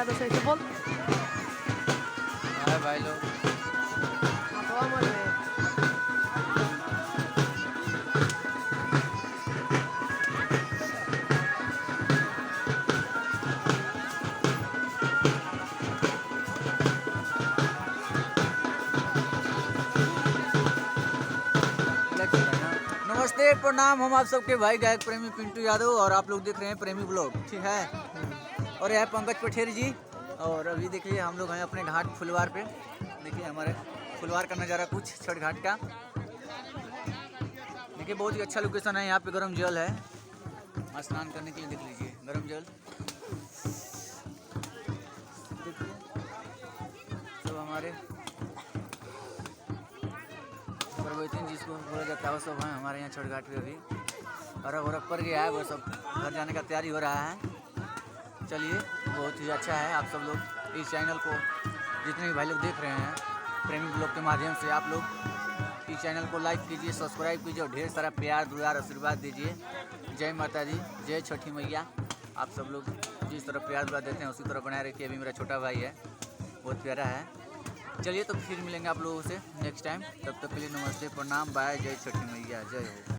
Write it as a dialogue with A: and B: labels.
A: यादव सही से बोल।
B: हाय भाई लोग। नमस्ते प्रणाम, हम आप सबके भाई गायक प्रेमी पिंटू यादव और आप लोग देख रहे हैं प्रेमी ब्लॉग, ठीक है। और यह पंकज पटेल जी। और अभी देखिए हम लोग हैं अपने घाट फुलवार पे। देखिए हमारे फुलवार का नज़ारा कुछ छठ घाट का। देखिए बहुत ही अच्छा लोकेशन है। यहाँ पे गर्म जल है स्नान करने के लिए। देख लीजिए गर्म जल। देखिए सब हमारे प्रवचन जिसको बोला जाता है वो सब हैं हमारे यहाँ छठ घाट पे। अभी अरब वरब पड़ गया है, वो सब घर जाने का तैयारी हो रहा है। चलिए बहुत ही अच्छा है। आप सब लोग इस चैनल को जितने भी भाई लोग देख रहे हैं प्रेमी ब्लॉग के माध्यम से, आप लोग इस चैनल को लाइक कीजिए, सब्सक्राइब कीजिए और ढेर सारा प्यार दुलार आशीर्वाद दीजिए। जय माता दी, जय छठी मैया। आप सब लोग जिस तरह प्यार दुलार देते हैं उसी तरह बनाए रखिए। अभी मेरा छोटा भाई है, बहुत प्यारा है। चलिए तो फिर मिलेंगे आप लोगों से नेक्स्ट टाइम। तब तक के लिए नमस्ते प्रणाम, बाय, जय छठी मैया, जय हो।